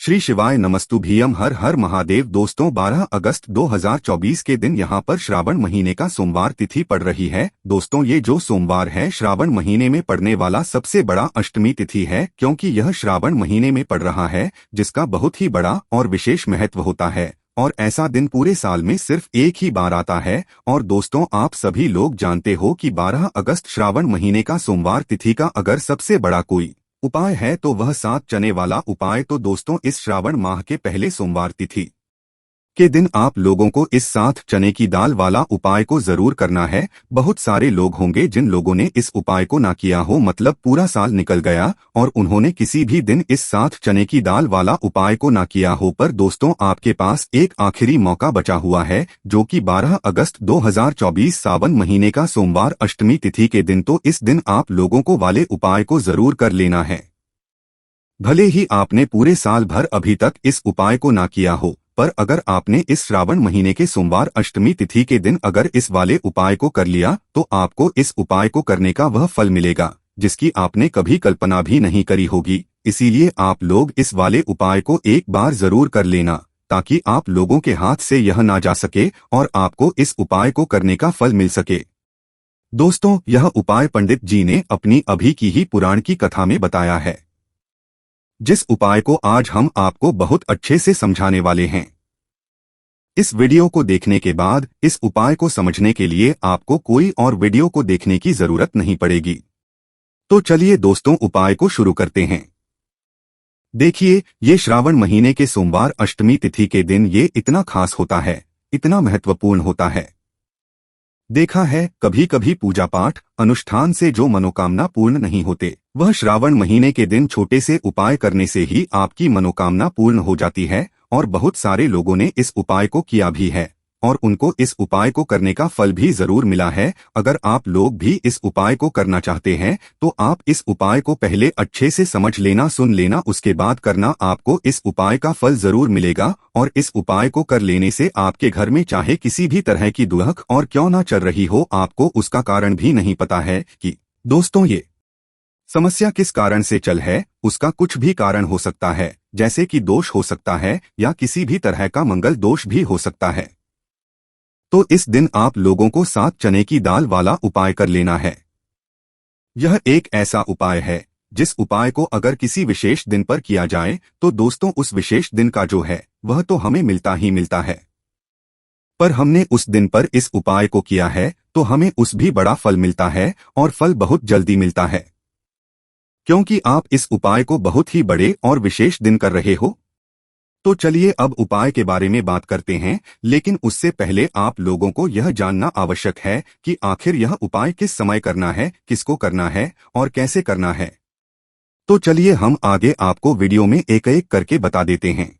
श्री शिवाय नमस्तुभ्यम हर हर महादेव। दोस्तों 12 अगस्त 2024 के दिन यहाँ पर श्रावण महीने का सोमवार तिथि पड़ रही है। दोस्तों ये जो सोमवार है श्रावण महीने में पड़ने वाला सबसे बड़ा अष्टमी तिथि है, क्योंकि यह श्रावण महीने में पड़ रहा है जिसका बहुत ही बड़ा और विशेष महत्व होता है। और ऐसा दिन पूरे साल में सिर्फ एक ही बार आता है। और दोस्तों आप सभी लोग जानते हो कि 12 अगस्त श्रावण महीने का सोमवार तिथि का अगर सबसे बड़ा कोई उपाय है तो वह 7 चने वाला उपाय। तो दोस्तों इस श्रावण माह के पहले सोमवार तिथि के दिन आप लोगों को इस 7 चने की दाल वाला उपाय को जरूर करना है। बहुत सारे लोग होंगे जिन लोगों ने इस उपाय को ना किया हो, मतलब पूरा साल निकल गया और उन्होंने किसी भी दिन इस 7 चने की दाल वाला उपाय को ना किया हो। पर दोस्तों आपके पास एक आखिरी मौका बचा हुआ है, जो कि 12 अगस्त 2024 सावन महीने का सोमवार अष्टमी तिथि के दिन। तो इस दिन आप लोगों को वाले उपाय को जरूर कर लेना है। भले ही आपने पूरे साल भर अभी तक इस उपाय को ना किया हो, पर अगर आपने इस श्रावण महीने के सोमवार अष्टमी तिथि के दिन अगर इस वाले उपाय को कर लिया तो आपको इस उपाय को करने का वह फल मिलेगा जिसकी आपने कभी कल्पना भी नहीं करी होगी। इसीलिए आप लोग इस वाले उपाय को एक बार जरूर कर लेना, ताकि आप लोगों के हाथ से यह ना जा सके और आपको इस उपाय को करने का फल मिल सके। दोस्तों यह उपाय पंडित जी ने अपनी अभी की ही पुराण की कथा में बताया है, जिस उपाय को आज हम आपको बहुत अच्छे से समझाने वाले हैं। इस वीडियो को देखने के बाद इस उपाय को समझने के लिए आपको कोई और वीडियो को देखने की जरूरत नहीं पड़ेगी। तो चलिए दोस्तों उपाय को शुरू करते हैं। देखिए ये श्रावण महीने के सोमवार अष्टमी तिथि के दिन ये इतना खास होता है, इतना महत्वपूर्ण होता है। देखा है कभी कभी पूजा पाठ अनुष्ठान से जो मनोकामना पूर्ण नहीं होते, वह श्रावण महीने के दिन छोटे से उपाय करने से ही आपकी मनोकामना पूर्ण हो जाती है। और बहुत सारे लोगों ने इस उपाय को किया भी है और उनको इस उपाय को करने का फल भी जरूर मिला है। अगर आप लोग भी इस उपाय को करना चाहते हैं तो आप इस उपाय को पहले अच्छे से समझ लेना, सुन लेना, उसके बाद करना। आपको इस उपाय का फल जरूर मिलेगा और इस उपाय को कर लेने से आपके घर में चाहे किसी भी तरह की दुख और क्यों ना चल रही हो, आपको उसका कारण भी नहीं पता है कि दोस्तों ये समस्या किस कारण से चल है। उसका कुछ भी कारण हो सकता है, जैसे कि दोष हो सकता है या किसी भी तरह का मंगल दोष भी हो सकता है। तो इस दिन आप लोगों को 7 चने की दाल वाला उपाय कर लेना है। यह एक ऐसा उपाय है जिस उपाय को अगर किसी विशेष दिन पर किया जाए तो दोस्तों उस विशेष दिन का जो है वह तो हमें मिलता ही मिलता है, पर हमने उस दिन पर इस उपाय को किया है तो हमें उस भी बड़ा फल मिलता है और फल बहुत जल्दी मिलता है, क्योंकि आप इस उपाय को बहुत ही बड़े और विशेष दिन कर रहे हो। तो चलिए अब उपाय के बारे में बात करते हैं, लेकिन उससे पहले आप लोगों को यह जानना आवश्यक है कि आखिर यह उपाय किस समय करना है, किसको करना है और कैसे करना है। तो चलिए हम आगे आपको वीडियो में एक एक करके बता देते हैं।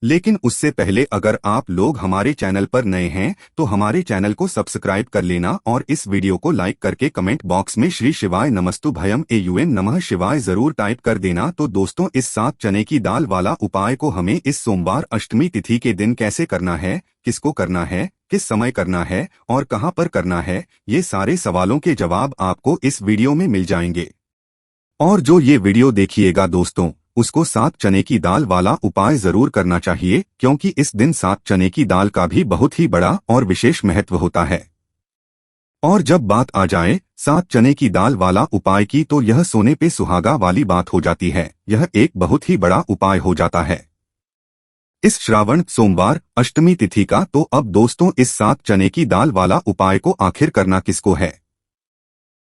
लेकिन उससे पहले अगर आप लोग हमारे चैनल पर नए हैं तो हमारे चैनल को सब्सक्राइब कर लेना और इस वीडियो को लाइक करके कमेंट बॉक्स में श्री शिवाय नमस्तुभ्यम एयूएन नमः शिवाय जरूर टाइप कर देना। तो दोस्तों इस 7 चने की दाल वाला उपाय को हमें इस सोमवार अष्टमी तिथि के दिन कैसे करना है, किसको करना है, किस समय करना है और कहाँ पर करना है, ये सारे सवालों के जवाब आपको इस वीडियो में मिल जाएंगे। और जो ये वीडियो देखिएगा दोस्तों उसको 7 चने की दाल वाला उपाय जरूर करना चाहिए, क्योंकि इस दिन 7 चने की दाल का भी बहुत ही बड़ा और विशेष महत्व होता है। और जब बात आ जाए 7 चने की दाल वाला उपाय की तो यह सोने पे सुहागा वाली बात हो जाती है। यह एक बहुत ही बड़ा उपाय हो जाता है इस श्रावण सोमवार अष्टमी तिथि का। तो अब दोस्तों इस 7 चने की दाल वाला उपाय को आखिर करना किसको है,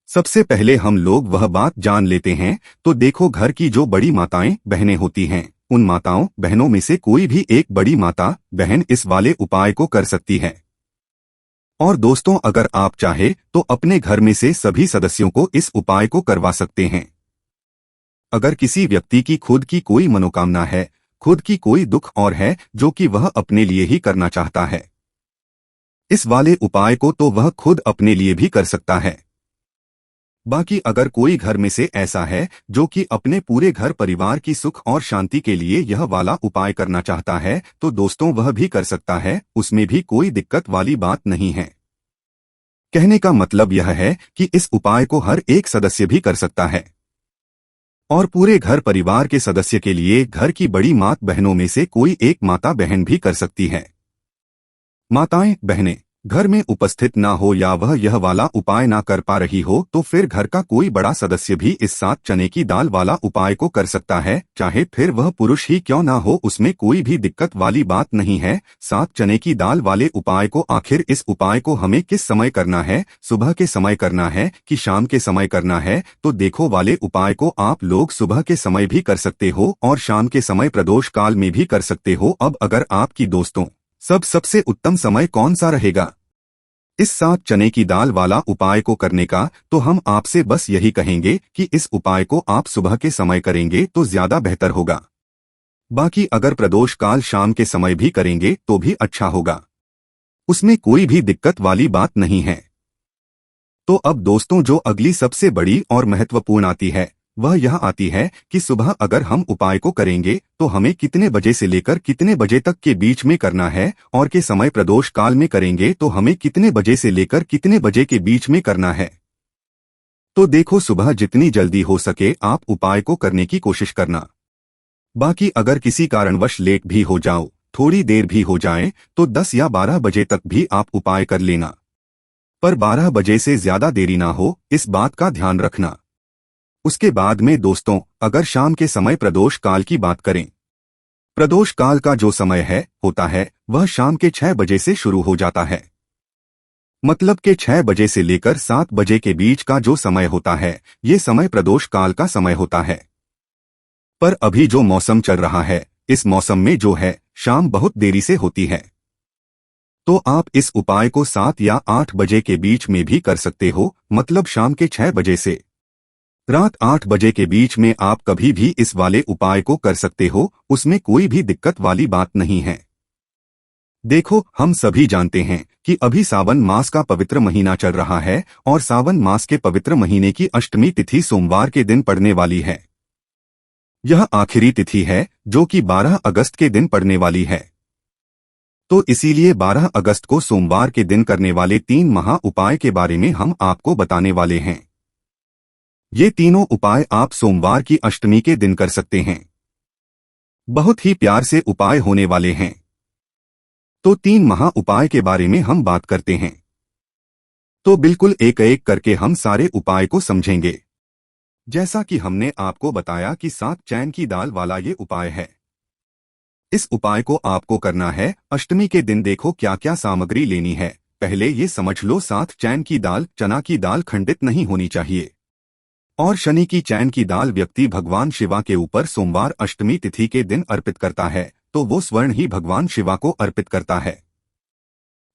सबसे पहले हम लोग वह बात जान लेते हैं। तो देखो घर की जो बड़ी माताएं बहनें होती हैं, उन माताओं बहनों में से कोई भी एक बड़ी माता बहन इस वाले उपाय को कर सकती है। और दोस्तों अगर आप चाहे तो अपने घर में से सभी सदस्यों को इस उपाय को करवा सकते हैं। अगर किसी व्यक्ति की खुद की कोई मनोकामना है, खुद की कोई दुख और है जो कि वह अपने लिए ही करना चाहता है, इस वाले उपाय को तो वह खुद अपने लिए भी कर सकता है। बाकी अगर कोई घर में से ऐसा है जो कि अपने पूरे घर परिवार की सुख और शांति के लिए यह वाला उपाय करना चाहता है तो दोस्तों वह भी कर सकता है, उसमें भी कोई दिक्कत वाली बात नहीं है। कहने का मतलब यह है कि इस उपाय को हर एक सदस्य भी कर सकता है। और पूरे घर परिवार के सदस्य के लिए घर की बड़ी माता बहनों में से कोई एक माता बहन भी कर सकती है। माताएं बहनें घर में उपस्थित ना हो या वह यह वाला उपाय ना कर पा रही हो तो फिर घर का कोई बड़ा सदस्य भी इस 7 चने की दाल वाला उपाय को कर सकता है, चाहे फिर वह पुरुष ही क्यों ना हो, उसमें कोई भी दिक्कत वाली बात नहीं है। 7 चने की दाल वाले उपाय को आखिर इस उपाय को हमें किस समय करना है, सुबह के समय करना है कि शाम के समय करना है? तो देखो, वाले उपाय को आप लोग सुबह के समय भी कर सकते हो और शाम के समय प्रदोष काल में भी कर सकते हो। अब अगर आपकी दोस्तों सबसे उत्तम समय कौन सा रहेगा इस 7 चने की दाल वाला उपाय को करने का, तो हम आपसे बस यही कहेंगे कि इस उपाय को आप सुबह के समय करेंगे तो ज्यादा बेहतर होगा। बाकी अगर प्रदोष काल शाम के समय भी करेंगे तो भी अच्छा होगा, उसमें कोई भी दिक्कत वाली बात नहीं है। तो अब दोस्तों, जो अगली सबसे बड़ी और महत्वपूर्ण आती है वह यह आती है कि सुबह अगर हम उपाय को करेंगे तो हमें कितने बजे से लेकर कितने बजे तक के बीच में करना है, और के समय प्रदोष काल में करेंगे तो हमें कितने बजे से लेकर कितने बजे के बीच में करना है। तो देखो, सुबह जितनी जल्दी हो सके आप उपाय को करने की कोशिश करना। बाकी अगर किसी कारणवश लेट भी हो जाओ, थोड़ी देर भी हो जाए, तो 10 या 12 बजे तक भी आप उपाय कर लेना, पर 12 बजे से ज्यादा देरी ना हो, इस बात का ध्यान रखना। उसके बाद में दोस्तों, अगर शाम के समय प्रदोष काल की बात करें, प्रदोष काल का जो समय होता है वह शाम के 6 बजे से शुरू हो जाता है। मतलब के 6 बजे से लेकर 7 बजे के बीच का जो समय होता है, ये समय प्रदोष काल का समय होता है। पर अभी जो मौसम चल रहा है, इस मौसम में जो है शाम बहुत देरी से होती है, तो आप इस उपाय को 7 या 8 बजे के बीच में भी कर सकते हो। मतलब शाम के 6 बजे से रात 8 बजे के बीच में आप कभी भी इस वाले उपाय को कर सकते हो, उसमें कोई भी दिक्कत वाली बात नहीं है। देखो, हम सभी जानते हैं कि अभी सावन मास का पवित्र महीना चल रहा है और सावन मास के पवित्र महीने की अष्टमी तिथि सोमवार के दिन पड़ने वाली है। यह आखिरी तिथि है जो कि 12 अगस्त के दिन पड़ने वाली है। तो इसीलिए 12 अगस्त को सोमवार के दिन करने वाले 3 महा उपाय के बारे में हम आपको बताने वाले हैं। ये तीनों उपाय आप सोमवार की अष्टमी के दिन कर सकते हैं। बहुत ही प्यार से उपाय होने वाले हैं। तो 3 महा उपाय के बारे में हम बात करते हैं। तो बिल्कुल एक एक करके हम सारे उपाय को समझेंगे। जैसा कि हमने आपको बताया कि 7 चैन की दाल वाला ये उपाय है। इस उपाय को आपको करना है अष्टमी के दिन। देखो क्या क्या सामग्री लेनी है। पहले ये समझ लो, 7 चैन की दाल, चना की दाल खंडित नहीं होनी चाहिए। और शनि की चैन की दाल व्यक्ति भगवान शिवा के ऊपर सोमवार अष्टमी तिथि के दिन अर्पित करता है तो वो स्वर्ण ही भगवान शिवा को अर्पित करता है।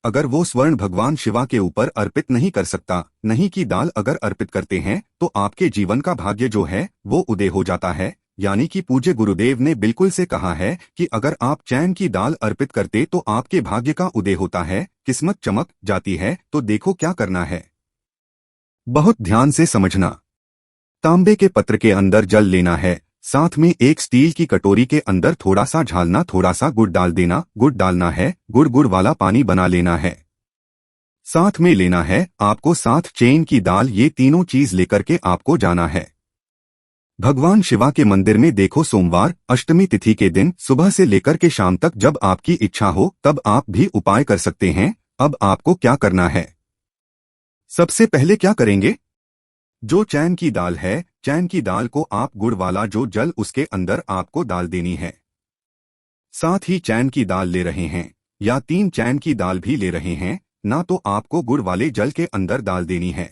अगर वो स्वर्ण भगवान शिवा के ऊपर अर्पित नहीं कर सकता, नहीं की दाल अगर अर्पित करते हैं, तो आपके जीवन का भाग्य जो है वो उदय हो जाता है। यानी कि पूज्य गुरुदेव ने बिल्कुल से कहा है कि अगर आप चैन की दाल अर्पित करते तो आपके भाग्य का उदय होता है, किस्मत चमक जाती है। तो देखो क्या करना है, बहुत ध्यान से समझना। तांबे के पत्र के अंदर जल लेना है, साथ में एक स्टील की कटोरी के अंदर थोड़ा सा झालना, थोड़ा सा गुड़ डाल देना। गुड़ डालना है, गुड़ वाला पानी बना लेना है। साथ में लेना है आपको 7 चैन की दाल। ये तीनों चीज लेकर के आपको जाना है भगवान शिवा के मंदिर में। देखो, सोमवार अष्टमी तिथि के दिन सुबह से लेकर के शाम तक जब आपकी इच्छा हो तब आप भी उपाय कर सकते हैं। अब आपको क्या करना है, सबसे पहले क्या करेंगे, जो चैन की दाल है, चैन की दाल को आप गुड़ वाला जो जल उसके अंदर आपको डाल देनी है। साथ ही चैन की दाल ले रहे हैं या 3 चैन की दाल भी ले रहे हैं ना, तो आपको गुड़ वाले जल के अंदर डाल देनी है।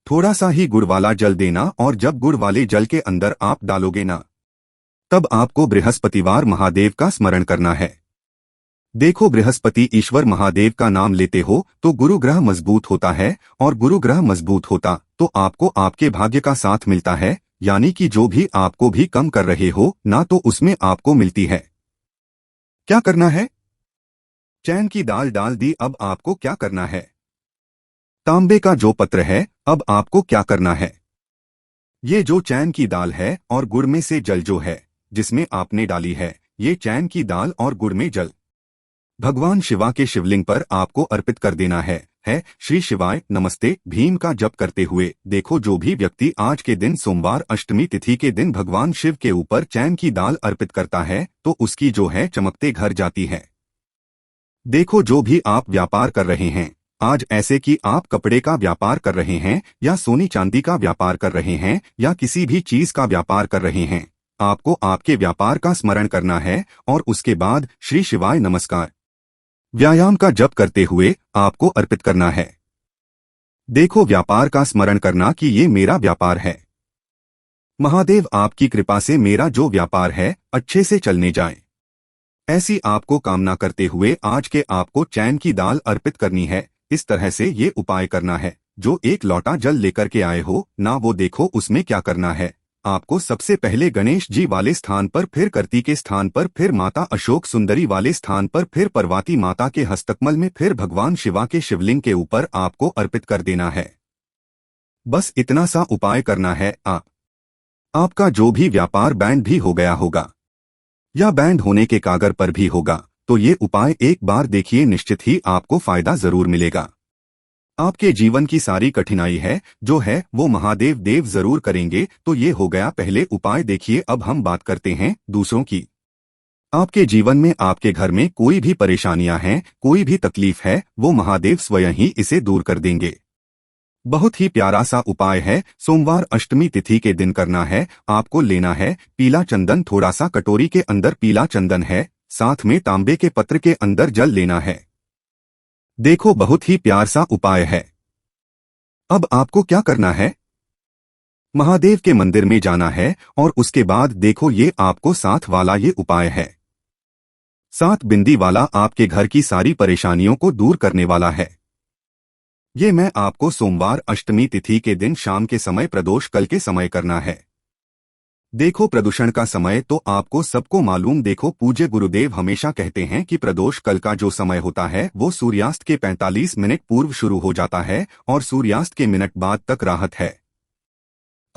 थोड़ा सा ही गुड़ वाला जल देना, और जब गुड़ वाले जल के अंदर आप डालोगे ना, तब आपको बृहस्पतिवार महादेव का स्मरण करना है। देखो, बृहस्पति ईश्वर महादेव का नाम लेते हो तो गुरु ग्रह मजबूत होता है, और गुरु ग्रह मजबूत होता तो आपको आपके भाग्य का साथ मिलता है। यानी कि जो भी आपको भी कम कर रहे हो ना, तो उसमें आपको मिलती है। क्या करना है, चैन की दाल डाल दी। अब आपको क्या करना है, तांबे का जो पत्र है, अब आपको क्या करना है, ये जो चैन की दाल है और गुड़ में से जल जो है जिसमें आपने डाली है, ये चैन की दाल और गुड़ में जल भगवान शिवा के शिवलिंग पर आपको अर्पित कर देना है। है। श्री शिवाय नमस्ते। भीम का जप करते हुए देखो जो भी व्यक्ति आज के दिन सोमवार अष्टमी तिथि के दिन भगवान शिव के ऊपर चैन की दाल अर्पित करता है तो उसकी जो है चमकते घर जाती है। देखो जो भी आप व्यापार कर रहे हैं आज, ऐसे कि आप कपड़े का व्यापार कर रहे हैं या सोनी चांदी का व्यापार कर रहे हैं या किसी भी चीज का व्यापार कर रहे हैं, आपको आपके व्यापार का स्मरण करना है और उसके बाद श्री शिवाय नमस्कार व्यायाम का जप करते हुए आपको अर्पित करना है। देखो व्यापार का स्मरण करना कि ये मेरा व्यापार है। महादेव आपकी कृपा से मेरा जो व्यापार है अच्छे से चलने जाए, ऐसी आपको कामना करते हुए आज के आपको चैन की दाल अर्पित करनी है। इस तरह से ये उपाय करना है। जो एक लोटा जल लेकर के आए हो ना, वो देखो उसमें क्या करना है। आपको सबसे पहले गणेश जी वाले स्थान पर, फिर करती के स्थान पर, फिर माता अशोक सुंदरी वाले स्थान पर, फिर पार्वती माता के हस्तकमल में, फिर भगवान शिवा के शिवलिंग के ऊपर आपको अर्पित कर देना है। बस इतना सा उपाय करना है। आपका जो भी व्यापार बैंड भी हो गया होगा या बैंड होने के कागर पर भी होगा, तो ये उपाय एक बार देखिए, निश्चित ही आपको फायदा जरूर मिलेगा। आपके जीवन की सारी कठिनाई है जो है वो महादेव देव जरूर करेंगे। तो ये हो गया पहले उपाय। देखिए अब हम बात करते हैं दूसरों की। आपके जीवन में, आपके घर में कोई भी परेशानियां हैं, कोई भी तकलीफ है, वो महादेव स्वयं ही इसे दूर कर देंगे। बहुत ही प्यारा सा उपाय है। सोमवार अष्टमी तिथि के दिन करना है। आपको लेना है पीला चंदन, थोड़ा सा कटोरी के अंदर पीला चंदन है, साथ में तांबे के पत्र के अंदर जल लेना है। देखो बहुत ही प्यार सा उपाय है। अब आपको क्या करना है, महादेव के मंदिर में जाना है और उसके बाद देखो ये आपको साथ वाला ये उपाय है। 7 बिंदी वाला आपके घर की सारी परेशानियों को दूर करने वाला है। ये मैं आपको सोमवार अष्टमी तिथि के दिन शाम के समय प्रदोष काल के समय करना है। देखो प्रदूषण का समय तो आपको सबको मालूम। देखो पूज्य गुरुदेव हमेशा कहते हैं कि प्रदोष काल का जो समय होता है वो सूर्यास्त के 45 मिनट पूर्व शुरू हो जाता है और सूर्यास्त के मिनट बाद तक राहत है।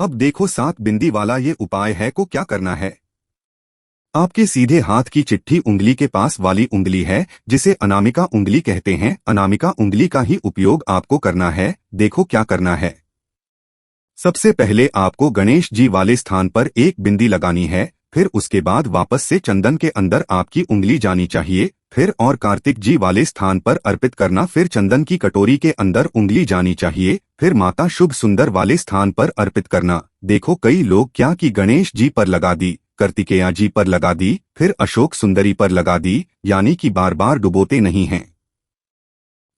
अब देखो 7 बिंदी वाला ये उपाय है को क्या करना है। आपके सीधे हाथ की चिट्ठी उंगली के पास वाली उंगली है जिसे अनामिका उंगली कहते हैं, अनामिका उंगली का ही उपयोग आपको करना है। देखो क्या करना है। सबसे पहले आपको गणेश जी वाले स्थान पर एक बिंदी लगानी है, फिर उसके बाद वापस से चंदन के अंदर आपकी उंगली जानी चाहिए, फिर और कार्तिक जी वाले स्थान पर अर्पित करना, फिर चंदन की कटोरी के अंदर उंगली जानी चाहिए, फिर माता शुभ सुंदर वाले स्थान पर अर्पित करना। देखो कई लोग क्या कि गणेश जी पर लगा दी, कार्तिकेया जी पर लगा दी, फिर अशोक सुंदरी पर लगा दी, यानी कि बार बार डुबोते नहीं हैं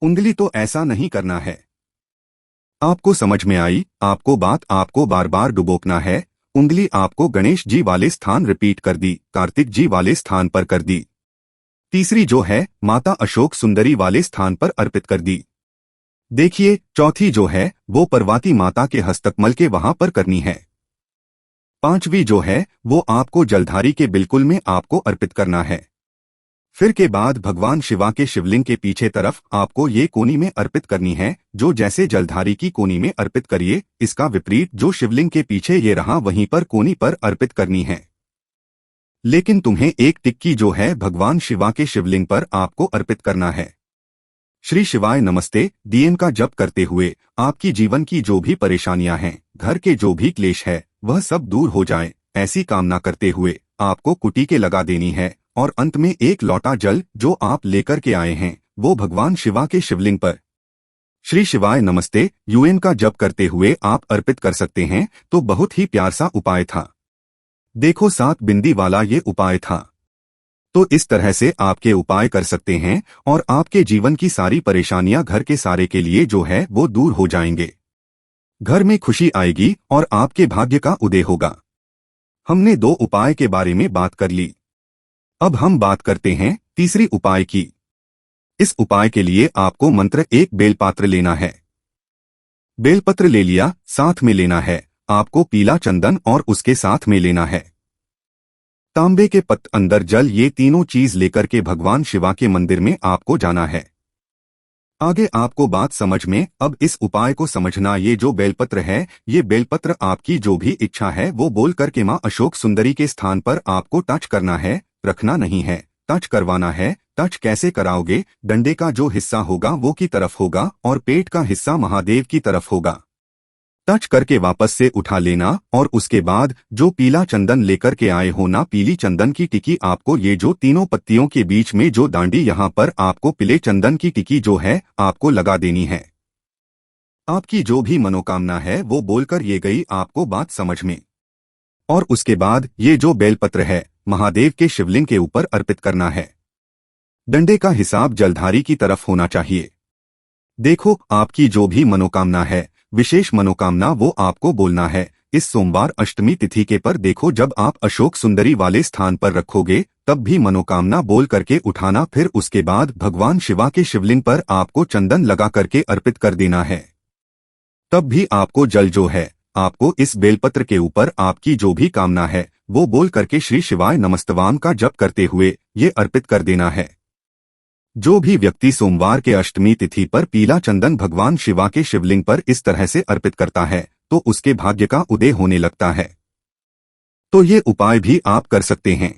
उंगली। तो ऐसा नहीं करना है। आपको समझ में आई आपको बात। आपको बार बार डुबोकना है उंगली। आपको गणेश जी वाले स्थान रिपीट कर दी, कार्तिक जी वाले स्थान पर कर दी, तीसरी जो है माता अशोक सुंदरी वाले स्थान पर अर्पित कर दी। देखिए चौथी जो है वो पार्वती माता के हस्तकमल के वहां पर करनी है। पांचवी जो है वो आपको जलधारी के बिल्कुल में आपको अर्पित करना है। फिर के बाद भगवान शिवा के शिवलिंग के पीछे तरफ आपको ये कोनी में अर्पित करनी है। जो जैसे जलधारी की कोनी में अर्पित करिए, इसका विपरीत जो शिवलिंग के पीछे ये रहा वहीं पर कोनी पर अर्पित करनी है। लेकिन तुम्हें एक टिक्की जो है भगवान शिवा के शिवलिंग पर आपको अर्पित करना है। श्री शिवाय नमस्ते डीएम का जप करते हुए आपकी जीवन की जो भी परेशानियां हैं, घर के जो भी क्लेश है, वह सब दूर हो जाए, ऐसी कामना करते हुए आपको कुटी के लगा देनी है और अंत में एक लोटा जल जो आप लेकर के आए हैं वो भगवान शिवा के शिवलिंग पर श्री शिवाय नमस्ते यूएन का जप करते हुए आप अर्पित कर सकते हैं। तो बहुत ही प्यार सा उपाय था। देखो 7 बिंदी वाला ये उपाय था। तो इस तरह से आपके उपाय कर सकते हैं और आपके जीवन की सारी परेशानियां घर के सारे के लिए जो है वो दूर हो जाएंगे। घर में खुशी आएगी और आपके भाग्य का उदय होगा। हमने 2 उपाय के बारे में बात कर ली। अब हम बात करते हैं तीसरी उपाय की। इस उपाय के लिए आपको मंत्र 1 बेलपात्र लेना है। बेलपत्र ले लिया, साथ में लेना है आपको पीला चंदन और उसके साथ में लेना है तांबे के पत्र, अंदर जल। ये तीनों चीज लेकर के भगवान शिवा के मंदिर में आपको जाना है। आगे आपको बात समझ में। अब इस उपाय को समझना। ये जो बेलपत्र है, ये बेलपत्र आपकी जो भी इच्छा है वो बोल करके मां अशोक सुंदरी के स्थान पर आपको टच करना है, रखना नहीं है, टच करवाना है। टच कैसे कराओगे? डंडे का जो हिस्सा होगा वो की तरफ होगा और पेट का हिस्सा महादेव की तरफ होगा। टच करके वापस से उठा लेना और उसके बाद जो पीला चंदन लेकर के आए हो ना, पीली चंदन की टिकी आपको ये जो तीनों पत्तियों के बीच में जो दांडी यहाँ पर आपको पीले चंदन की टिकी जो है आपको लगा देनी है। आपकी जो भी मनोकामना है वो बोलकर ये गई आपको बात समझ में। और उसके बाद ये जो बेलपत्र है महादेव के शिवलिंग के ऊपर अर्पित करना है। डंडे का हिसाब जलधारी की तरफ होना चाहिए। देखो आपकी जो भी मनोकामना है, विशेष मनोकामना, वो आपको बोलना है। इस सोमवार अष्टमी तिथि के पर देखो जब आप अशोक सुंदरी वाले स्थान पर रखोगे तब भी मनोकामना बोल करके उठाना, फिर उसके बाद भगवान शिवा के शिवलिंग पर आपको चंदन लगा करके अर्पित कर देना है। तब भी आपको जल जो है आपको इस बेलपत्र के ऊपर आपकी जो भी कामना है वो बोल करके श्री शिवाय नमस्तवाम का जप करते हुए ये अर्पित कर देना है। जो भी व्यक्ति सोमवार के अष्टमी तिथि पर पीला चंदन भगवान शिवा के शिवलिंग पर इस तरह से अर्पित करता है तो उसके भाग्य का उदय होने लगता है। तो ये उपाय भी आप कर सकते हैं।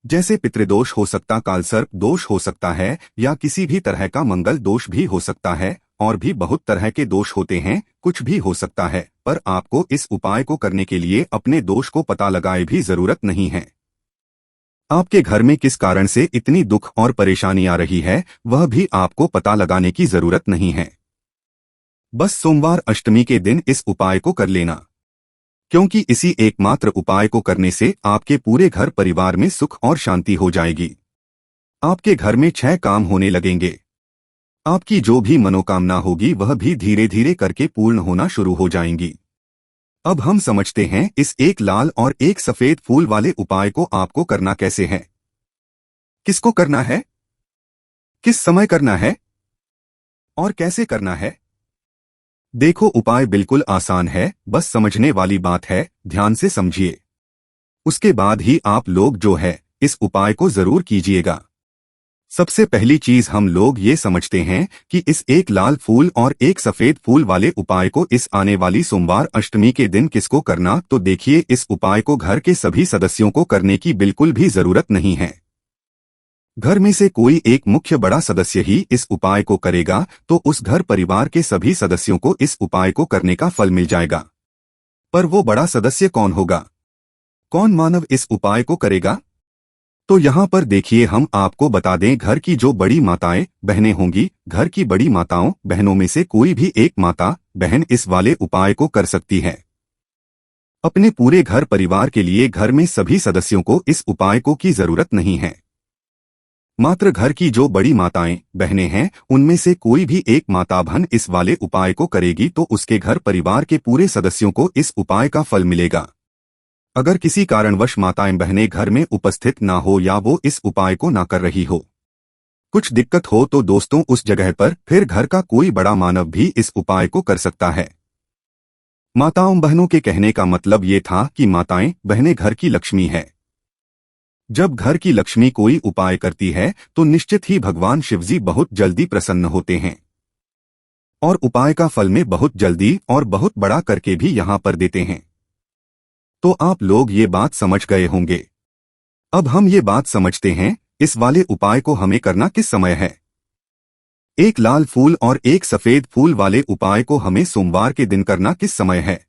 जैसे पितृदोष हो सकता, कालसर्प दोष हो सकता है, या किसी भी तरह का मंगल दोष भी हो सकता है, और भी बहुत तरह के दोष होते हैं, कुछ भी हो सकता है, पर आपको इस उपाय को करने के लिए अपने दोष को पता लगाए भी जरूरत नहीं है। आपके घर में किस कारण से इतनी दुख और परेशानी आ रही है वह भी आपको पता लगाने की जरूरत नहीं है। बस सोमवार अष्टमी के दिन इस उपाय को कर लेना, क्योंकि इसी एकमात्र उपाय को करने से आपके पूरे घर परिवार में सुख और शांति हो जाएगी। आपके घर में 6 काम होने लगेंगे। आपकी जो भी मनोकामना होगी वह भी धीरे धीरे करके पूर्ण होना शुरू हो जाएंगी। अब हम समझते हैं इस एक लाल और एक सफेद फूल वाले उपाय को आपको करना कैसे है, किसको करना है, किस समय करना है और कैसे करना है। देखो उपाय बिल्कुल आसान है, बस समझने वाली बात है, ध्यान से समझिए। उसके बाद ही आप लोग जो है इस उपाय को जरूर कीजिएगा। सबसे पहली चीज हम लोग ये समझते हैं कि इस एक लाल फूल और एक सफेद फूल वाले उपाय को इस आने वाली सोमवार अष्टमी के दिन किसको करना। तो देखिए इस उपाय को घर के सभी सदस्यों को करने की बिल्कुल भी जरूरत नहीं है। घर में से कोई एक मुख्य बड़ा सदस्य ही इस उपाय को करेगा तो उस घर परिवार के सभी सदस्यों को इस उपाय को करने का फल मिल जाएगा। पर वो बड़ा सदस्य कौन होगा, कौन मानव इस उपाय को करेगा? तो यहाँ पर देखिए हम आपको बता दें, घर की जो बड़ी माताएं बहनें होंगी, घर की बड़ी माताओं बहनों में से कोई भी एक माता बहन इस वाले उपाय को कर सकती है। अपने पूरे घर परिवार के लिए घर में सभी सदस्यों को इस उपाय को की जरूरत नहीं है। मात्र घर की जो बड़ी माताएं बहनें हैं उनमें से कोई भी एक माता बहन इस वाले उपाय को करेगी तो उसके घर परिवार के पूरे सदस्यों को इस उपाय का फल मिलेगा। अगर किसी कारणवश माताएं बहनें घर में उपस्थित ना हो या वो इस उपाय को ना कर रही हो, कुछ दिक्कत हो, तो दोस्तों उस जगह पर फिर घर का कोई बड़ा मानव भी इस उपाय को कर सकता है। माताओं बहनों के कहने का मतलब ये था कि माताएं बहनें घर की लक्ष्मी है। जब घर की लक्ष्मी कोई उपाय करती है तो निश्चित ही भगवान शिवजी बहुत जल्दी प्रसन्न होते हैं और उपाय का फल में बहुत जल्दी और बहुत बड़ा करके भी यहाँ पर देते हैं। तो आप लोग ये बात समझ गए होंगे। अब हम ये बात समझते हैं इस वाले उपाय को हमें करना किस समय है। एक लाल फूल और एक सफेद फूल वाले उपाय को हमें सोमवार के दिन करना किस समय है।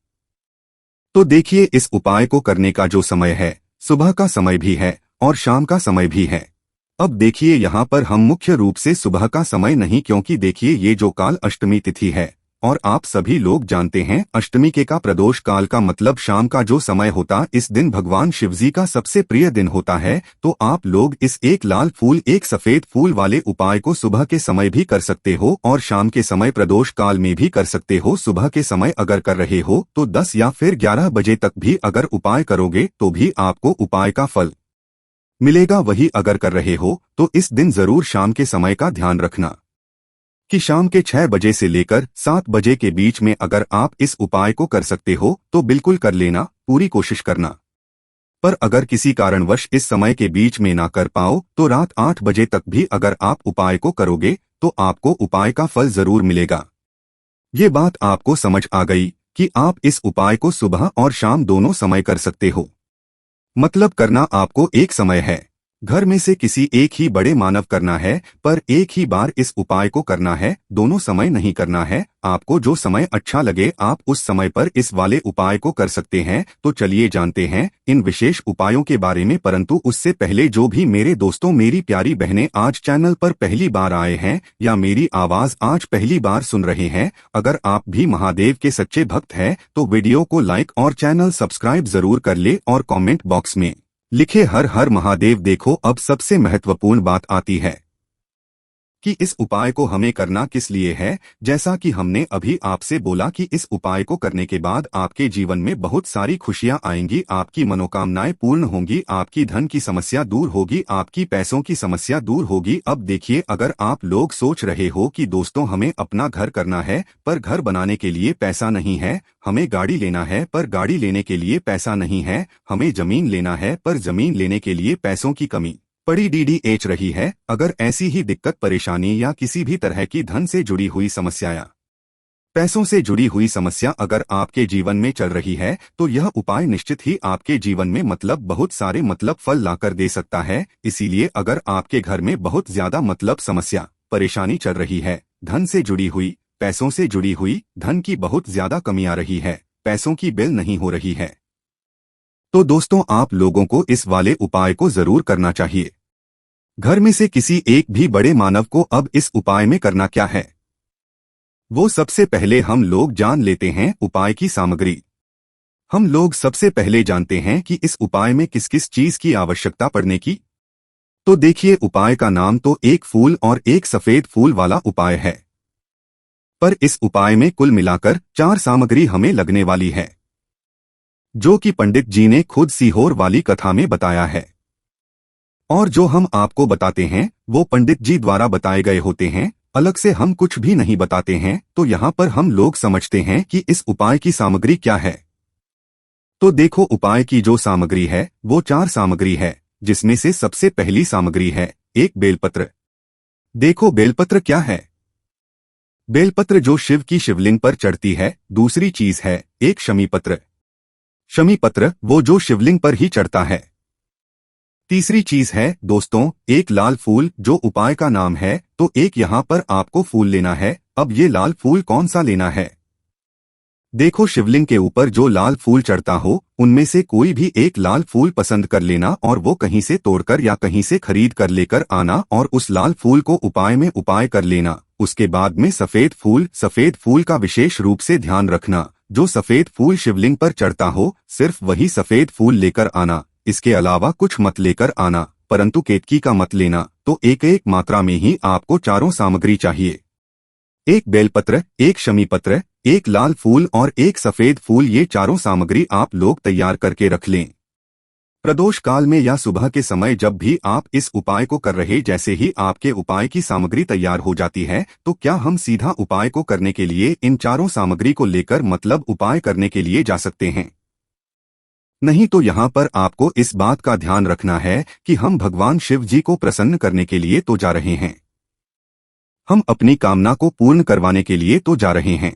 तो देखिए इस उपाय को करने का जो समय है सुबह का समय भी है और शाम का समय भी है। अब देखिए यहाँ पर हम मुख्य रूप से सुबह का समय नहीं, क्योंकि देखिए ये जो काल अष्टमी तिथि है और आप सभी लोग जानते हैं अष्टमी के का प्रदोष काल का मतलब शाम का जो समय होता, इस दिन भगवान शिवजी का सबसे प्रिय दिन होता है। तो आप लोग इस एक लाल फूल एक सफेद फूल वाले उपाय को सुबह के समय भी कर सकते हो और शाम के समय प्रदोष काल में भी कर सकते हो। सुबह के समय अगर कर रहे हो तो 10 या फिर 11 बजे तक भी अगर उपाय करोगे तो भी आपको उपाय का फल मिलेगा। वही अगर कर रहे हो तो इस दिन जरूर शाम के समय का ध्यान रखना कि शाम के 6 बजे से लेकर 7 बजे के बीच में अगर आप इस उपाय को कर सकते हो तो बिल्कुल कर लेना, पूरी कोशिश करना। पर अगर किसी कारणवश इस समय के बीच में ना कर पाओ तो रात 8 बजे तक भी अगर आप उपाय को करोगे तो आपको उपाय का फल जरूर मिलेगा। ये बात आपको समझ आ गई कि आप इस उपाय को सुबह और शाम दोनों समय कर सकते हो। मतलब करना आपको एक समय है, घर में से किसी एक ही बड़े मानव करना है, पर एक ही बार इस उपाय को करना है, दोनों समय नहीं करना है। आपको जो समय अच्छा लगे आप उस समय पर इस वाले उपाय को कर सकते हैं। तो चलिए जानते हैं इन विशेष उपायों के बारे में। परंतु उससे पहले जो भी मेरे दोस्तों मेरी प्यारी बहनें आज चैनल पर पहली बार आए हैं या मेरी आवाज आज पहली बार सुन रहे हैं, अगर आप भी महादेव के सच्चे भक्त हैं तो वीडियो को लाइक और चैनल सब्सक्राइब जरूर कर ले और कॉमेंट बॉक्स में लिखे हर हर महादेव। देखो अब सबसे महत्वपूर्ण बात आती है कि इस उपाय को हमें करना किस लिए है। जैसा कि हमने अभी आपसे बोला कि इस उपाय को करने के बाद आपके जीवन में बहुत सारी खुशियां आएंगी, आपकी मनोकामनाएं पूर्ण होंगी, आपकी धन की समस्या दूर होगी, आपकी पैसों की समस्या दूर होगी। अब देखिए, अगर आप लोग सोच रहे हो कि दोस्तों हमें अपना घर करना है पर घर बनाने के लिए पैसा नहीं है, हमें गाड़ी लेना है पर गाड़ी लेने के लिए पैसा नहीं है, हमें जमीन लेना है पर जमीन लेने के लिए पैसों की कमी पड़ी DDH रही है, अगर ऐसी ही दिक्कत परेशानी या किसी भी तरह की धन से जुड़ी हुई समस्या या पैसों से जुड़ी हुई समस्या अगर आपके जीवन में चल रही है तो यह उपाय निश्चित ही आपके जीवन में बहुत सारे फल लाकर दे सकता है। इसीलिए अगर आपके घर में बहुत ज्यादा समस्या परेशानी चल रही है, धन से जुड़ी हुई, पैसों से जुड़ी हुई, धन की बहुत ज्यादा कमी आ रही है, पैसों की बिल नहीं हो रही है, तो दोस्तों आप लोगों को इस वाले उपाय को जरूर करना चाहिए। घर में से किसी एक भी बड़े मानव को अब इस उपाय में करना क्या है, वो सबसे पहले हम लोग जान लेते हैं उपाय की सामग्री। हम लोग सबसे पहले जानते हैं कि इस उपाय में किस किस चीज की आवश्यकता पड़ने की। तो देखिए, उपाय का नाम तो एक फूल और एक सफेद फूल वाला उपाय है, पर इस उपाय में कुल मिलाकर 4 सामग्री हमें लगने वाली है, जो कि पंडित जी ने खुद सीहोर वाली कथा में बताया है। और जो हम आपको बताते हैं वो पंडित जी द्वारा बताए गए होते हैं, अलग से हम कुछ भी नहीं बताते हैं। तो यहाँ पर हम लोग समझते हैं कि इस उपाय की सामग्री क्या है। तो देखो, उपाय की जो सामग्री है वो 4 सामग्री है, जिसमें से सबसे पहली सामग्री है एक बेलपत्र। देखो बेलपत्र क्या है। बेलपत्र जो शिव की शिवलिंग पर चढ़ती है। दूसरी चीज है एक शमीपत्र। शमीपत्र वो जो शिवलिंग पर ही चढ़ता है। तीसरी चीज है दोस्तों एक लाल फूल, जो उपाय का नाम है। तो एक यहाँ पर आपको फूल लेना है। अब ये लाल फूल कौन सा लेना है, देखो शिवलिंग के ऊपर जो लाल फूल चढ़ता हो उनमें से कोई भी एक लाल फूल पसंद कर लेना और वो कहीं से तोड़कर या कहीं से खरीद कर लेकर आना और उस लाल फूल को उपाय में उपाय कर लेना। उसके बाद में सफेद फूल का विशेष रूप से ध्यान रखना, जो सफेद फूल शिवलिंग पर चढ़ता हो सिर्फ वही सफेद फूल लेकर आना, इसके अलावा कुछ मत लेकर आना, परंतु केतकी का मत लेना। तो एक एक मात्रा में ही आपको चारों सामग्री चाहिए, एक बेलपत्र, एक शमीपत्र, एक लाल फूल और एक सफेद फूल। ये चारों सामग्री आप लोग तैयार करके रख लें। प्रदोष काल में या सुबह के समय जब भी आप इस उपाय को कर रहे, जैसे ही आपके उपाय की सामग्री तैयार हो जाती है तो क्या हम सीधा उपाय को करने के लिए इन चारों सामग्री को लेकर उपाय करने के लिए जा सकते हैं? नहीं, तो यहाँ पर आपको इस बात का ध्यान रखना है कि हम भगवान शिव जी को प्रसन्न करने के लिए तो जा रहे हैं, हम अपनी कामना को पूर्ण करवाने के लिए तो जा रहे हैं,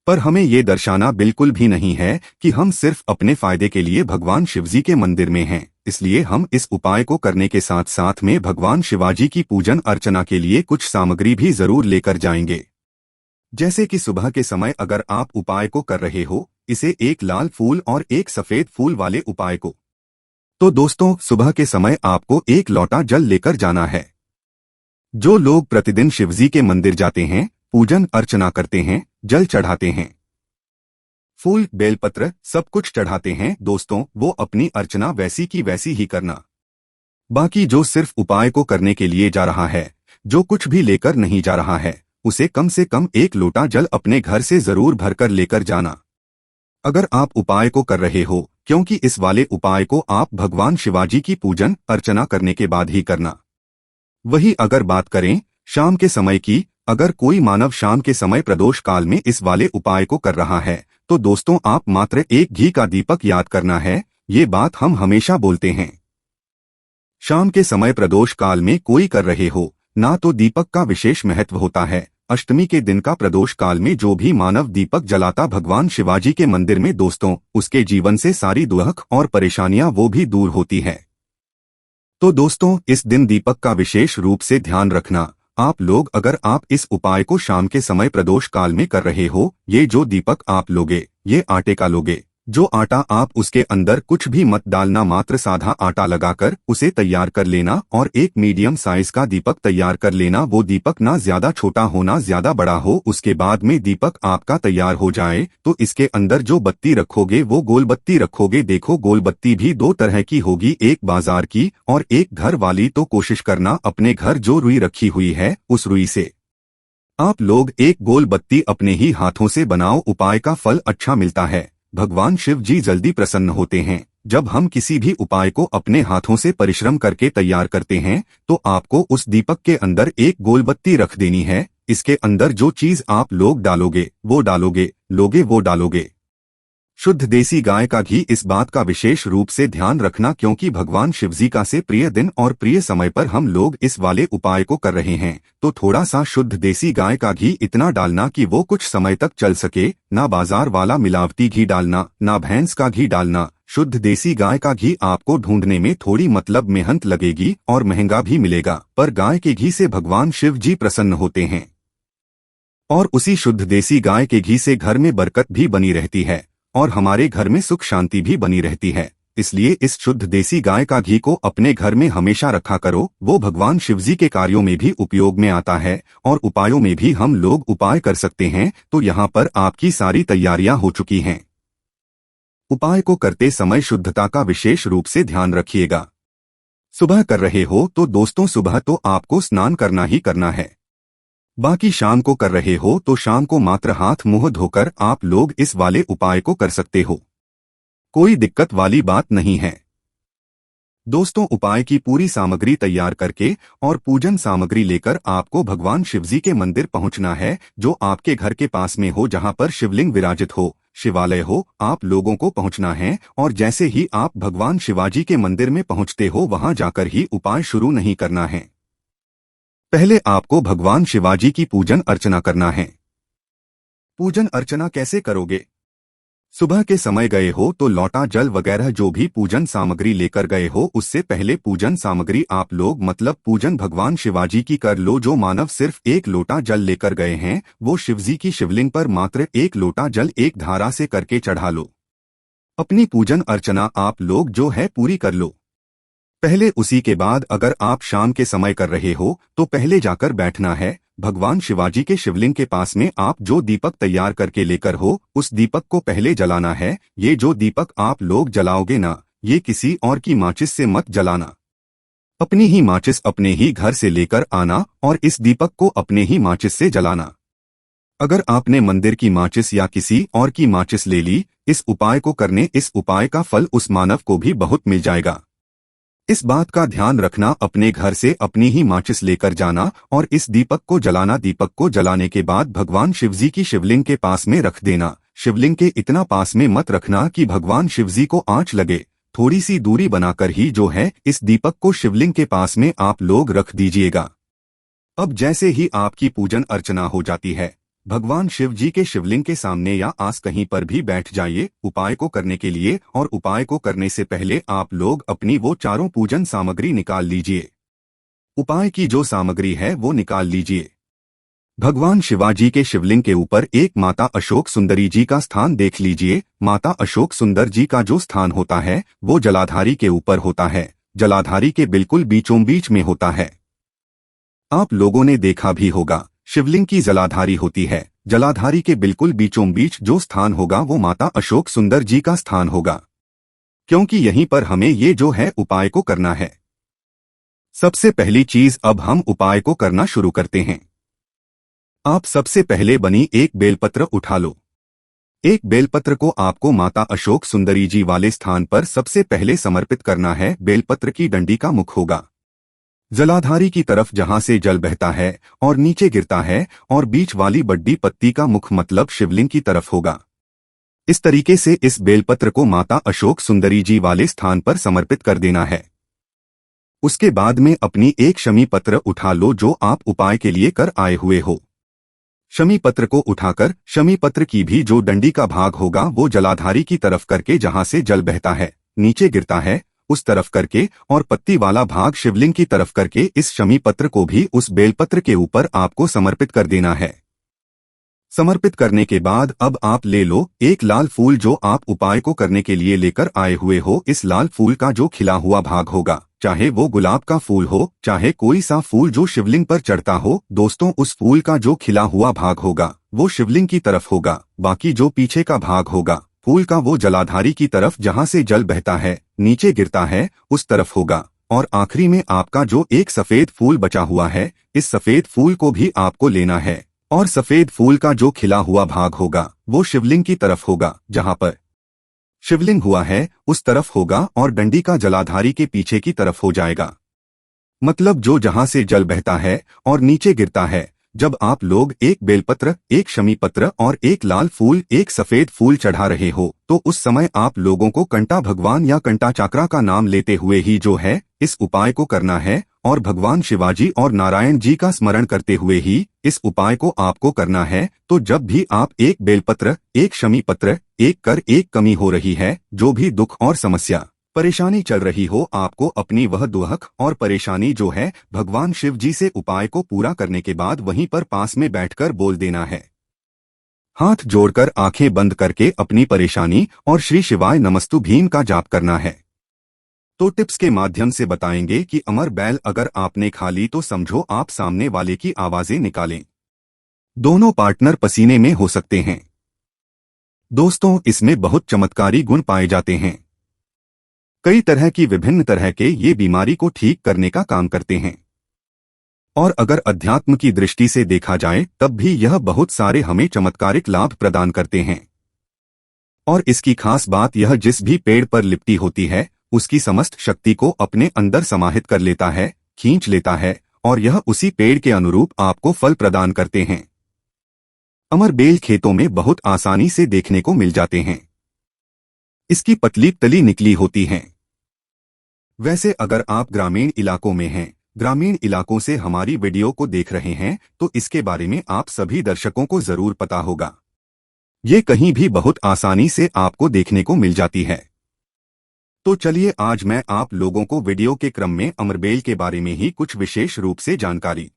पर हमें ये दर्शाना बिल्कुल भी नहीं है कि हम सिर्फ अपने फायदे के लिए भगवान शिवजी के मंदिर में हैं। इसलिए हम इस उपाय को करने के साथ साथ में भगवान शिवाजी की पूजन अर्चना के लिए कुछ सामग्री भी जरूर लेकर जाएंगे। जैसे कि सुबह के समय अगर आप उपाय को कर रहे हो, इसे एक लाल फूल और एक सफेद फूल वाले उपाय को, तो दोस्तों सुबह के समय आपको एक लोटा जल लेकर जाना है। जो लोग प्रतिदिन शिवजी के मंदिर जाते हैं, पूजन अर्चना करते हैं, जल चढ़ाते हैं, फूल बेलपत्र सब कुछ चढ़ाते हैं, दोस्तों वो अपनी अर्चना वैसी की वैसी ही करना। बाकी जो सिर्फ उपाय को करने के लिए जा रहा है, जो कुछ भी लेकर नहीं जा रहा है, उसे कम से कम एक लोटा जल अपने घर से जरूर भरकर लेकर जाना। अगर आप उपाय को कर रहे हो, क्योंकि इस वाले उपाय को आप भगवान शिवाजी की पूजन अर्चना करने के बाद ही करना। वही अगर बात करें शाम के समय की, अगर कोई मानव शाम के समय प्रदोष काल में इस वाले उपाय को कर रहा है तो दोस्तों आप मात्र एक घी का दीपक याद करना है। ये बात हम हमेशा बोलते हैं। शाम के समय प्रदोष काल में कोई कर रहे हो ना, तो दीपक का विशेष महत्व होता है। अष्टमी के दिन का प्रदोष काल में जो भी मानव दीपक जलाता भगवान शिवाजी के मंदिर में, दोस्तों उसके जीवन से सारी दुख और परेशानियां वो भी दूर होती है। तो दोस्तों, इस दिन दीपक का विशेष रूप से ध्यान रखना। आप लोग अगर आप इस उपाय को शाम के समय प्रदोष काल में कर रहे हो, ये जो दीपक आप लोगे, ये आटे का लोगे। जो आटा आप उसके अंदर कुछ भी मत डालना, मात्र साधा आटा लगाकर उसे तैयार कर लेना और एक मीडियम साइज का दीपक तैयार कर लेना। वो दीपक ना ज्यादा छोटा हो ना ज्यादा बड़ा हो। उसके बाद में दीपक आपका तैयार हो जाए तो इसके अंदर जो बत्ती रखोगे वो गोल बत्ती रखोगे। देखो, गोल बत्ती भी दो तरह की होगी, एक बाजार की और एक घर वाली। तो कोशिश करना अपने घर जो रुई रखी हुई है उस रुई से आप लोग एक गोल बत्ती अपने ही हाथों से बनाओ। उपाय का फल अच्छा मिलता है। भगवान शिव जी जल्दी प्रसन्न होते हैं। जब हम किसी भी उपाय को अपने हाथों से परिश्रम करके तैयार करते हैं तो आपको उस दीपक के अंदर एक गोल बत्ती रख देनी है। इसके अंदर जो चीज आप लोग डालोगे वो डालोगे, लोगे वो डालोगे। शुद्ध देसी गाय का घी। इस बात का विशेष रूप से ध्यान रखना क्योंकि भगवान शिवजी का से प्रिय दिन और प्रिय समय पर हम लोग इस वाले उपाय को कर रहे हैं। तो थोड़ा सा शुद्ध देसी गाय का घी इतना डालना कि वो कुछ समय तक चल सके। ना बाजार वाला मिलावटी घी डालना, ना भैंस का घी डालना। शुद्ध देसी गाय का घी आपको ढूंढने में थोड़ी मेहनत लगेगी और महंगा भी मिलेगा, पर गाय के घी से भगवान शिव जी प्रसन्न होते हैं और उसी शुद्ध देसी गाय के घी से घर में बरकत भी बनी रहती है और हमारे घर में सुख शांति भी बनी रहती है। इसलिए इस शुद्ध देसी गाय का घी को अपने घर में हमेशा रखा करो। वो भगवान शिवजी के कार्यों में भी उपयोग में आता है और उपायों में भी हम लोग उपाय कर सकते हैं। तो यहाँ पर आपकी सारी तैयारियां हो चुकी हैं। उपाय को करते समय शुद्धता का विशेष रूप से ध्यान रखिएगा। सुबह कर रहे हो तो दोस्तों सुबह तो आपको स्नान करना ही करना है। बाकी शाम को कर रहे हो तो शाम को मात्र हाथ मुंह धोकर आप लोग इस वाले उपाय को कर सकते हो। कोई दिक्कत वाली बात नहीं है। दोस्तों, उपाय की पूरी सामग्री तैयार करके और पूजन सामग्री लेकर आपको भगवान शिवजी के मंदिर पहुंचना है, जो आपके घर के पास में हो, जहां पर शिवलिंग विराजित हो, शिवालय हो। आप लोगों को पहुंचना है और जैसे ही आप भगवान शिवाजी के मंदिर में पहुंचते हो वहां जाकर ही उपाय शुरू नहीं करना है। पहले आपको भगवान शिवाजी की पूजन अर्चना करना है। पूजन अर्चना कैसे करोगे? सुबह के समय गए हो तो लौटा जल वगैरह जो भी पूजन सामग्री लेकर गए हो उससे पहले पूजन सामग्री आप लोग मतलब पूजन भगवान शिवाजी की कर लो। जो मानव सिर्फ एक लोटा जल लेकर गए हैं वो शिवजी की शिवलिंग पर मात्र एक लोटा जल एक धारा से करके चढ़ा लो। अपनी पूजन अर्चना आप लोग जो है पूरी कर लो। पहले उसी के बाद अगर आप शाम के समय कर रहे हो तो पहले जाकर बैठना है। भगवान शिवाजी के शिवलिंग के पास में आप जो दीपक तैयार करके लेकर हो उस दीपक को पहले जलाना है। ये जो दीपक आप लोग जलाओगे ना, ये किसी और की माचिस से मत जलाना। अपनी ही माचिस अपने ही घर से लेकर आना और इस दीपक को अपने ही माचिस से जलाना। अगर आपने मंदिर की माचिस या किसी और की माचिस ले ली इस उपाय को करने, इस उपाय का फल उस मानव को भी बहुत मिल जाएगा। इस बात का ध्यान रखना, अपने घर से अपनी ही माचिस लेकर जाना और इस दीपक को जलाना। दीपक को जलाने के बाद भगवान शिवजी की शिवलिंग के पास में रख देना। शिवलिंग के इतना पास में मत रखना कि भगवान शिवजी को आंच लगे। थोड़ी सी दूरी बनाकर ही जो है इस दीपक को शिवलिंग के पास में आप लोग रख दीजिएगा। अब जैसे ही आपकी पूजन अर्चना हो जाती है, भगवान शिव जी के शिवलिंग के सामने या आस कहीं पर भी बैठ जाइए उपाय को करने के लिए। और उपाय को करने से पहले आप लोग अपनी वो चारों पूजन सामग्री निकाल लीजिए। उपाय की जो सामग्री है वो निकाल लीजिए। भगवान शिवाजी के शिवलिंग के ऊपर एक माता अशोक सुंदरी जी का स्थान देख लीजिए। माता अशोक सुंदर जी का जो स्थान होता है वो जलाधारी के ऊपर होता है। जलाधारी के बिल्कुल बीचों बीच में होता है। आप लोगों ने देखा भी होगा शिवलिंग की जलाधारी होती है। जलाधारी के बिल्कुल बीचों बीच जो स्थान होगा वो माता अशोक सुंदर जी का स्थान होगा, क्योंकि यहीं पर हमें ये जो है उपाय को करना है। सबसे पहली चीज, अब हम उपाय को करना शुरू करते हैं। आप सबसे पहले बनी एक बेलपत्र उठा लो। एक बेलपत्र को आपको माता अशोक सुंदरी जी वाले स्थान पर सबसे पहले समर्पित करना है। बेलपत्र की डंडी का मुख होगा जलाधारी की तरफ जहां से जल बहता है और नीचे गिरता है, और बीच वाली बड्डी पत्ती का मुख मतलब शिवलिंग की तरफ होगा। इस तरीके से इस बेलपत्र को माता अशोक सुंदरी जी वाले स्थान पर समर्पित कर देना है। उसके बाद में अपनी एक शमी पत्र उठा लो जो आप उपाय के लिए कर आए हुए हो। शमी पत्र को उठाकर शमी पत्र की भी जो डंडी का भाग होगा वो जलाधारी की तरफ करके जहां से जल बहता है, नीचे गिरता है, उस तरफ करके और पत्ती वाला भाग शिवलिंग की तरफ करके इस शमी पत्र को भी उस बेलपत्र के ऊपर आपको समर्पित कर देना है। समर्पित करने के बाद अब आप ले लो एक लाल फूल जो आप उपाय को करने के लिए लेकर आए हुए हो। इस लाल फूल का जो खिला हुआ भाग होगा, चाहे वो गुलाब का फूल हो, चाहे कोई सा फूल जो शिवलिंग पर चढ़ता हो, दोस्तों उस फूल का जो खिला हुआ भाग होगा वो शिवलिंग की तरफ होगा। बाकी जो पीछे का भाग होगा फूल का वो जलाधारी की तरफ जहाँ से जल बहता है नीचे गिरता है उस तरफ होगा। और आखिरी में आपका जो एक सफेद फूल बचा हुआ है, इस सफेद फूल को भी आपको लेना है और सफेद फूल का जो खिला हुआ भाग होगा वो शिवलिंग की तरफ होगा, जहाँ पर शिवलिंग हुआ है उस तरफ होगा और डंडी का जलाधारी के पीछे की तरफ हो जाएगा। मतलब जो जहां से जल बहता है और नीचे गिरता है। जब आप लोग एक बेलपत्र, एक शमी पत्र और एक लाल फूल, एक सफेद फूल चढ़ा रहे हो तो उस समय आप लोगों को कंटा भगवान या कंटा चाकरा का नाम लेते हुए ही जो है इस उपाय को करना है और भगवान शिवाजी और नारायण जी का स्मरण करते हुए ही इस उपाय को आपको करना है। तो जब भी आप एक बेलपत्र, एक शमी पत्र, एक कर एक कमी हो रही है, जो भी दुख और समस्या परेशानी चल रही हो, आपको अपनी वह दुख और परेशानी जो है भगवान शिव जी से उपाय को पूरा करने के बाद वहीं पर पास में बैठकर बोल देना है। हाथ जोड़कर आंखें बंद करके अपनी परेशानी और श्री शिवाय नमस्तु भीम का जाप करना है। तो टिप्स के माध्यम से बताएंगे कि अमर बैल अगर आपने खा ली तो समझो आप सामने वाले की आवाजें निकालें। दोनों पार्टनर पसीने में हो सकते हैं। दोस्तों इसमें बहुत चमत्कारी गुण पाए जाते हैं। कई तरह की विभिन्न तरह के ये बीमारी को ठीक करने का काम करते हैं और अगर अध्यात्म की दृष्टि से देखा जाए तब भी यह बहुत सारे हमें चमत्कारिक लाभ प्रदान करते हैं। और इसकी खास बात यह जिस भी पेड़ पर लिपटी होती है उसकी समस्त शक्ति को अपने अंदर समाहित कर लेता है, खींच लेता है और यह उसी पेड़ के अनुरूप आपको फल प्रदान करते हैं। अमर बेल खेतों में बहुत आसानी से देखने को मिल जाते हैं। इसकी पतली तली निकली होती हैं। वैसे अगर आप ग्रामीण इलाकों में हैं, ग्रामीण इलाकों से हमारी वीडियो को देख रहे हैं तो इसके बारे में आप सभी दर्शकों को जरूर पता होगा। ये कहीं भी बहुत आसानी से आपको देखने को मिल जाती है। तो चलिए आज मैं आप लोगों को वीडियो के क्रम में अमरबेल के बारे में ही कुछ विशेष रूप से जानकारी